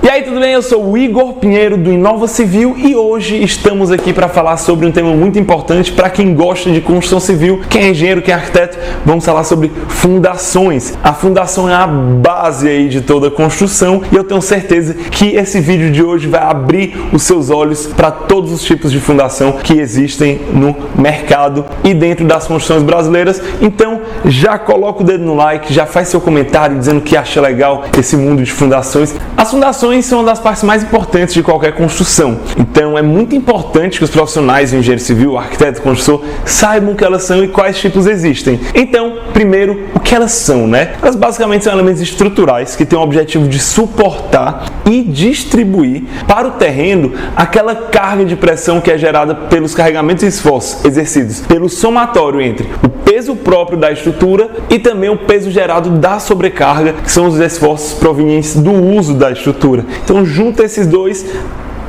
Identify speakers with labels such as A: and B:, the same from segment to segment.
A: E aí, tudo bem? Eu sou o Igor Pinheiro do Inova Civil e hoje estamos aqui para falar sobre um tema muito importante para quem gosta de construção civil, quem é engenheiro, quem é arquiteto. Vamos falar sobre fundações. A fundação é a base aí de toda a construção e eu tenho certeza que esse vídeo de hoje vai abrir os seus olhos para todos os tipos de fundação que existem no mercado e dentro das construções brasileiras. Então, já coloca o dedo no like, já faz seu comentário dizendo que acha legal esse mundo de fundações. As fundações são uma das partes mais importantes de qualquer construção. Então, é muito importante que os profissionais de engenheiro civil, arquiteto, construtor, saibam o que elas são e quais tipos existem. Então, primeiro, o que elas são, né? Elas basicamente são elementos estruturais que têm o objetivo de suportar e distribuir para o terreno aquela carga de pressão que é gerada pelos carregamentos e esforços exercidos pelo somatório entre o peso próprio da estrutura e também o peso gerado da sobrecarga, que são os esforços provenientes do uso da estrutura. Então, junta esses dois,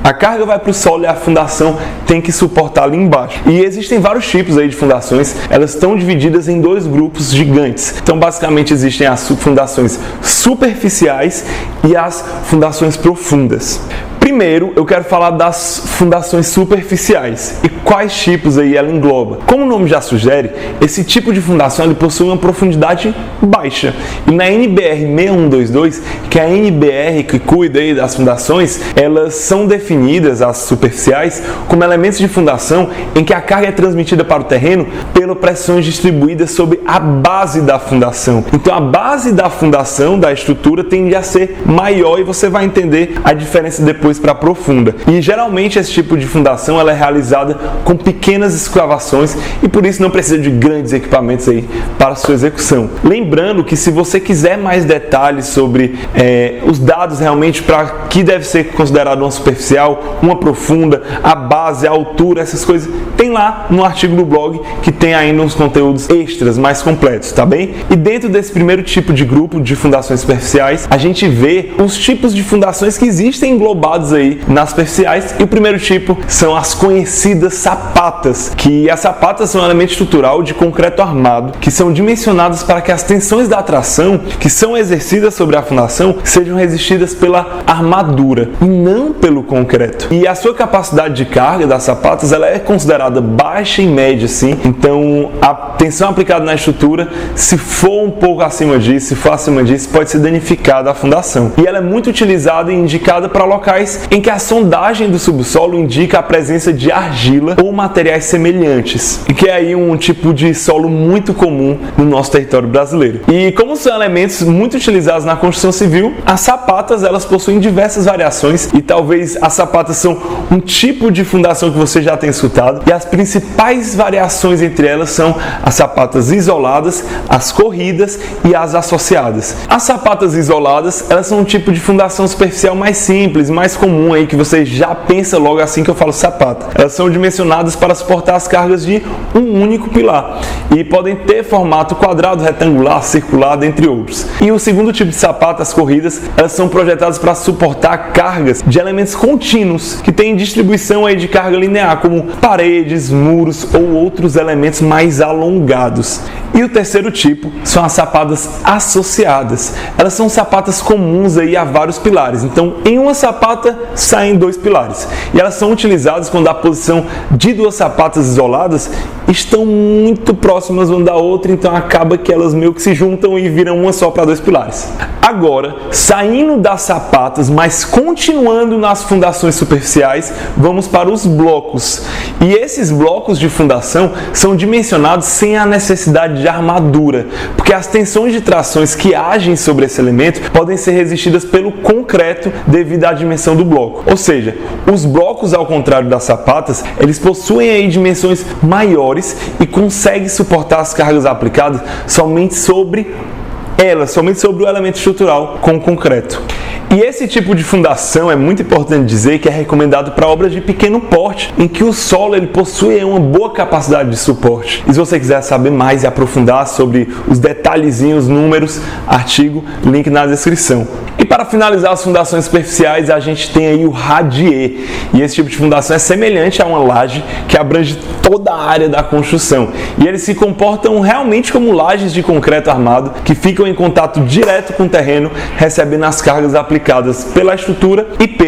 A: a carga vai para o solo e a fundação tem que suportar ali embaixo. E existem vários tipos aí de fundações, elas estão divididas em dois grupos gigantes. Então, basicamente, existem as fundações superficiais e as fundações profundas. Primeiro, eu quero falar das fundações superficiais e quais tipos aí ela engloba. Como o nome já sugere, esse tipo de fundação ele possui uma profundidade baixa. E na NBR 6122, que é a NBR que cuida aí das fundações, elas são definidas, as superficiais, como elementos de fundação em que a carga é transmitida para o terreno pelas pressões distribuídas sobre a base da fundação. Então, a base da fundação, da estrutura, tende a ser maior e você vai entender a diferença depois para profunda. E geralmente esse tipo de fundação ela é realizada com pequenas escavações e por isso não precisa de grandes equipamentos aí para sua execução. Lembrando que se você quiser mais detalhes sobre os dados realmente para que deve ser considerado uma superficial, uma profunda, a base, a altura, essas coisas, tem lá no artigo do blog que tem ainda uns conteúdos extras mais completos, tá bem? E dentro desse primeiro tipo de grupo de fundações superficiais, a gente vê os tipos de fundações que existem englobados aí nas superficiais, e o primeiro tipo são as conhecidas sapatas, que as sapatas são um elemento estrutural de concreto armado, que são dimensionadas para que as tensões da atração que são exercidas sobre a fundação sejam resistidas pela armadura e não pelo concreto. E a sua capacidade de carga das sapatas ela é considerada baixa e média, sim. Então a tensão aplicada na estrutura, se for um pouco acima disso, se for acima disso, pode ser danificada a fundação. E ela é muito utilizada e indicada para locais em que a sondagem do subsolo indica a presença de argila ou materiais semelhantes, e que é aí um tipo de solo muito comum no nosso território brasileiro. E como são elementos muito utilizados na construção civil, as sapatas elas possuem diversas variações e talvez as sapatas são um tipo de fundação que você já tem escutado, e as principais variações entre elas são as sapatas isoladas, as corridas e as associadas. As sapatas isoladas elas são um tipo de fundação superficial mais simples, mais comum aí, que você já pensa logo assim que eu falo sapata. Elas são dimensionadas para suportar as cargas de um único pilar e podem ter formato quadrado, retangular, circular, dentre outros. E o segundo tipo de sapata, as corridas, elas são projetadas para suportar cargas de elementos contínuos que têm distribuição aí de carga linear, como paredes, muros ou outros elementos mais alongados. E o terceiro tipo são as sapatas associadas. Elas são sapatas comuns aí a vários pilares. Então, em uma sapata saem dois pilares. E elas são utilizadas quando a posição de duas sapatas isoladas estão muito próximas uma da outra, então acaba que elas meio que se juntam e viram uma só para dois pilares. Agora, saindo das sapatas, mas continuando nas fundações superficiais, vamos para os blocos. E esses blocos de fundação são dimensionados sem a necessidade de armadura, porque as tensões de trações que agem sobre esse elemento podem ser resistidas pelo concreto devido à dimensão do bloco. Ou seja, os blocos, ao contrário das sapatas, eles possuem aí dimensões maiores e conseguem suportar as cargas aplicadas somente sobre o elemento estrutural com o concreto. E esse tipo de fundação é muito importante dizer que é recomendado para obras de pequeno porte, em que o solo ele possui uma boa capacidade de suporte. E se você quiser saber mais e aprofundar sobre os detalhezinhos, números, artigo, link na descrição. E para finalizar as fundações superficiais, a gente tem aí o radier. E esse tipo de fundação é semelhante a uma laje que abrange toda a área da construção. E eles se comportam realmente como lajes de concreto armado que ficam em contato direto com o terreno, recebendo as cargas aplicadas pela estrutura e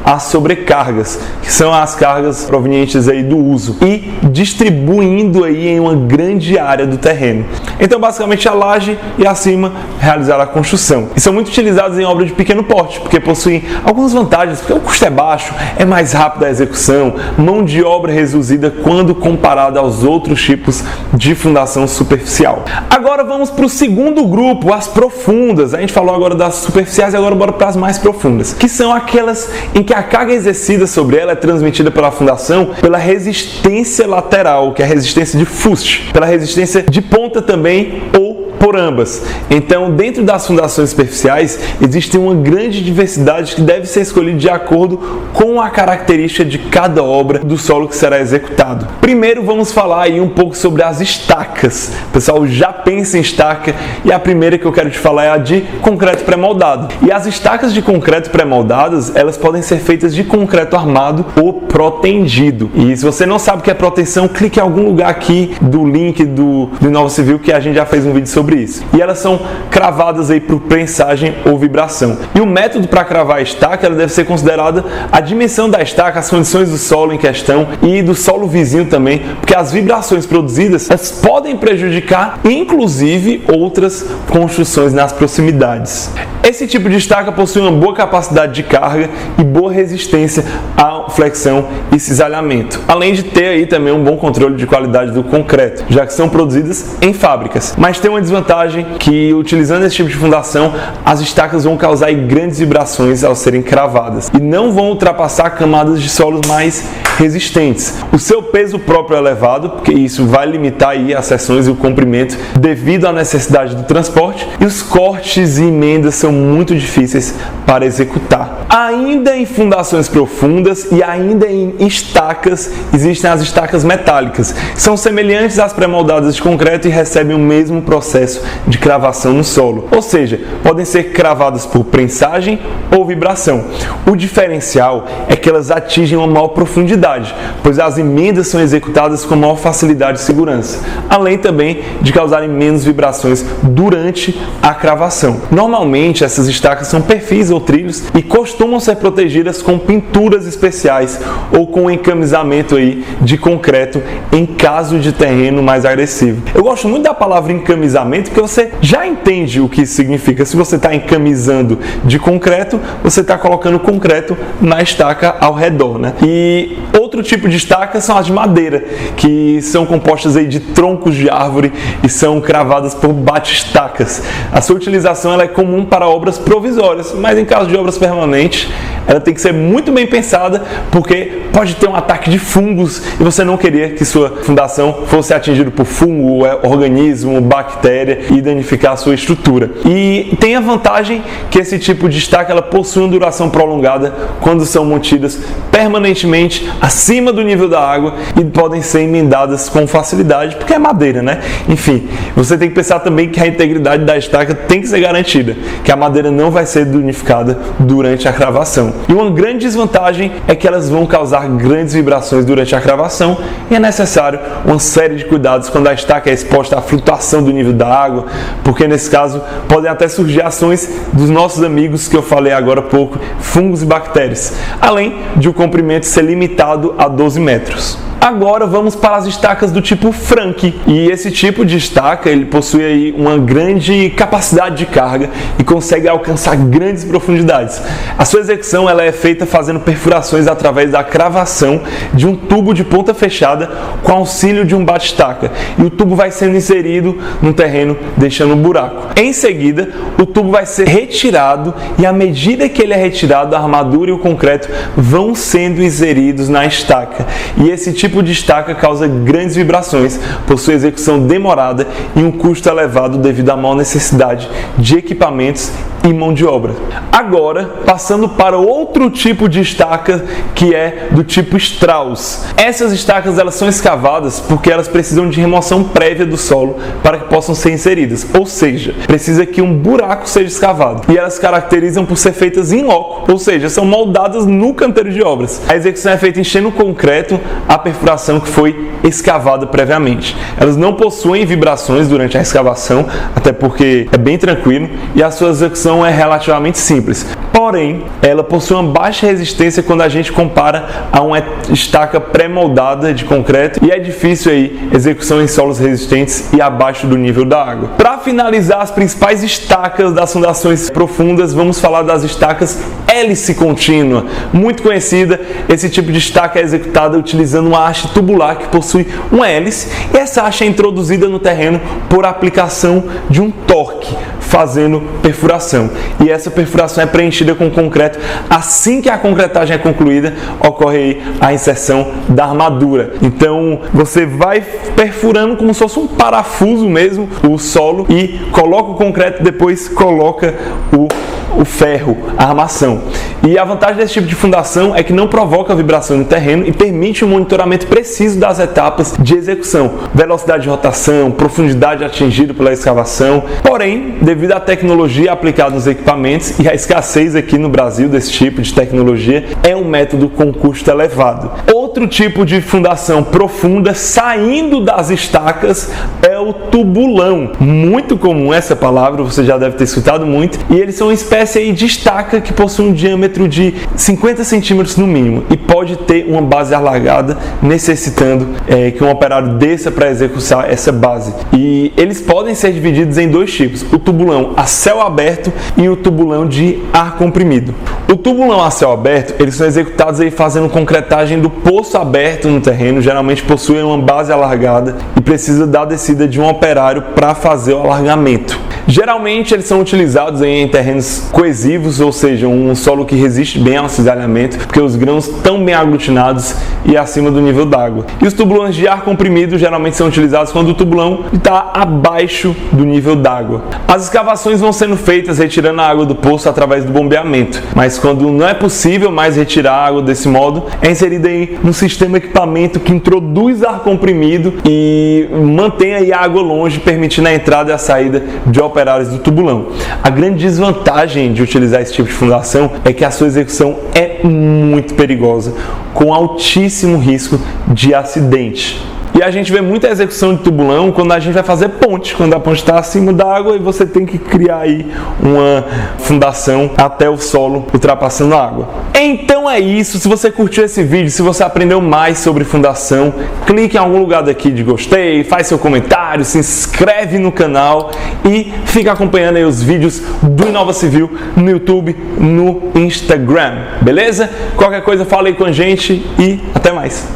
A: as sobrecargas, que são as cargas provenientes aí do uso, e distribuindo aí em uma grande área do terreno. Então, basicamente, a laje e acima realizar a construção. E são muito utilizados em obras de pequeno porte, porque possuem algumas vantagens, porque o custo é baixo, é mais rápido a execução, mão de obra reduzida quando comparado aos outros tipos de fundação superficial. Agora vamos para o segundo grupo, as profundas. A gente falou agora das superficiais e agora bora para as mais profundas, que são aquelas em que a carga exercida sobre ela é transmitida pela fundação pela resistência lateral, que é a resistência de fuste, pela resistência de ponta também, ou por ambas. Então, dentro das fundações superficiais, existe uma grande diversidade que deve ser escolhida de acordo com a característica de cada obra do solo que será executado. Primeiro, vamos falar aí um pouco sobre as estacas. O pessoal já pensa em estaca e a primeira que eu quero te falar é a de concreto pré-moldado. E as estacas de concreto pré-moldadas, elas podem ser feitas de concreto armado ou protendido. E se você não sabe o que é proteção, clique em algum lugar aqui do link do Inova Civil que a gente já fez um vídeo sobre isso. E elas são cravadas aí por prensagem ou vibração. E o método para cravar a estaca, ela deve ser considerada a dimensão da estaca, as condições do solo em questão e do solo vizinho também, porque as vibrações produzidas, elas podem prejudicar inclusive outras construções nas proximidades. Esse tipo de estaca possui uma boa capacidade de carga e boa resistência à flexão e cisalhamento, além de ter aí também um bom controle de qualidade do concreto, já que são produzidas em fábricas. Mas tem uma desvantagem que, utilizando esse tipo de fundação, as estacas vão causar grandes vibrações ao serem cravadas e não vão ultrapassar camadas de solos mais resistentes. O seu peso próprio é elevado, porque isso vai limitar aí as seções e o comprimento devido à necessidade do transporte, e os cortes e emendas são muito difíceis para executar. Ainda em fundações profundas e ainda em estacas, existem as estacas metálicas. São semelhantes às pré-moldadas de concreto e recebem o mesmo processo de cravação no solo, ou seja, podem ser cravadas por prensagem ou vibração. O diferencial é que elas atingem uma maior profundidade, pois as emendas são executadas com maior facilidade e segurança, além também de causarem menos vibrações durante a cravação. Normalmente, essas estacas são perfis ou trilhos e costumam ser protegidas com pinturas especiais ou com encamisamento aí de concreto em caso de terreno mais agressivo. Eu gosto muito da palavra encamisamento porque você já entende o que isso significa. Se você está encamisando de concreto, você está colocando concreto na estaca ao redor, né? E outro tipo de estaca são as de madeira, que são compostas aí de troncos de árvore e são cravadas por bate-estacas. A sua utilização ela é comum para obras provisórias, mas em caso de obras permanentes, ela tem que ser muito bem pensada, porque pode ter um ataque de fungos e você não queria que sua fundação fosse atingida por fungo, organismo, bactéria e danificar a sua estrutura. E tem a vantagem que esse tipo de estaca ela possui uma duração prolongada quando são mantidas permanentemente acima do nível da água e podem ser emendadas com facilidade, porque é madeira, né? Enfim, você tem que pensar também que a integridade da estaca tem que ser garantida, que a madeira não vai ser danificada durante a cravação. E uma grande desvantagem é que elas vão causar grandes vibrações durante a cravação e é necessário uma série de cuidados quando a estaca é exposta à flutuação do nível da água, porque nesse caso podem até surgir ações dos nossos amigos que eu falei agora há pouco, fungos e bactérias, além de o comprimento ser limitado a 12 metros. Agora vamos para as estacas do tipo Frank. E esse tipo de estaca ele possui aí uma grande capacidade de carga e consegue alcançar grandes profundidades. A sua execução ela é feita fazendo perfurações através da cravação de um tubo de ponta fechada com auxílio de um bate-estaca. E o tubo vai sendo inserido no terreno, deixando um buraco. Em seguida, o tubo vai ser retirado e à medida que ele é retirado, a armadura e o concreto vão sendo inseridos na estaca. E esse tipo de estaca causa grandes vibrações por sua execução demorada e um custo elevado devido à maior necessidade de equipamentos e mão de obra. Agora, passando para outro tipo de estaca, que é do tipo Strauss. Essas estacas elas são escavadas porque elas precisam de remoção prévia do solo para que possam ser inseridas, ou seja, precisa que um buraco seja escavado. E elas caracterizam por ser feitas in loco, ou seja, são moldadas no canteiro de obras. A execução é feita enchendo o concreto a perfuração que foi escavada previamente. Elas não possuem vibrações durante a escavação, até porque é bem tranquilo e a sua execução é relativamente simples. Porém, ela possui uma baixa resistência quando a gente compara a uma estaca pré-moldada de concreto, e é difícil aí execução em solos resistentes e abaixo do nível da água. Para finalizar as principais estacas das fundações profundas, vamos falar das estacas hélice contínua. Muito conhecida, esse tipo de estaca é executada utilizando uma haste tubular que possui uma hélice, e essa haste é introduzida no terreno por aplicação de um torque, fazendo perfuração. E essa perfuração é preenchida com concreto. Assim que a concretagem é concluída, ocorre aí a inserção da armadura. Então, você vai perfurando como se fosse um parafuso mesmo o solo e coloca o concreto, depois coloca o ferro, a armação. E a vantagem desse tipo de fundação é que não provoca vibração no terreno e permite um monitoramento preciso das etapas de execução, velocidade de rotação, profundidade atingida pela escavação. Porém, devido à tecnologia aplicada nos equipamentos e à escassez aqui no Brasil desse tipo de tecnologia, é um método com custo elevado. Outro tipo de fundação profunda, saindo das estacas, é o tubulão. Muito comum essa palavra, você já deve ter escutado muito, e eles são uma espécie aí de estaca que possui um diâmetro de 50 centímetros no mínimo e pode ter uma base alargada, necessitando que um operário desça para executar essa base. E eles podem ser divididos em dois tipos: o tubulão a céu aberto e o tubulão de ar comprimido. O tubulão a céu aberto, eles são executados aí fazendo concretagem do poço aberto no terreno, geralmente possuem uma base alargada e precisa da descida de um operário para fazer o alargamento. Geralmente eles são utilizados em terrenos coesivos, ou seja, um solo que resiste bem ao cisalhamento, porque os grãos estão bem aglutinados e acima do nível d'água. E os tubulões de ar comprimido geralmente são utilizados quando o tubulão está abaixo do nível d'água. As escavações vão sendo feitas retirando a água do poço através do bombeamento, mas quando não é possível mais retirar a água desse modo, é inserida aí no sistema equipamento que introduz ar comprimido e mantém aí a água longe, permitindo a entrada e a saída de operários do tubulão. A grande desvantagem de utilizar esse tipo de fundação é que a sua execução é muito perigosa, com altíssimo risco de acidente. E a gente vê muita execução de tubulão quando a gente vai fazer ponte, quando a ponte está acima da água e você tem que criar aí uma fundação até o solo, ultrapassando a água. Então é isso. Se você curtiu esse vídeo, se você aprendeu mais sobre fundação, clique em algum lugar daqui de gostei, faz seu comentário, se inscreve no canal e fica acompanhando aí os vídeos do Inova Civil no YouTube, no Instagram, beleza? Qualquer coisa fala aí com a gente e até mais.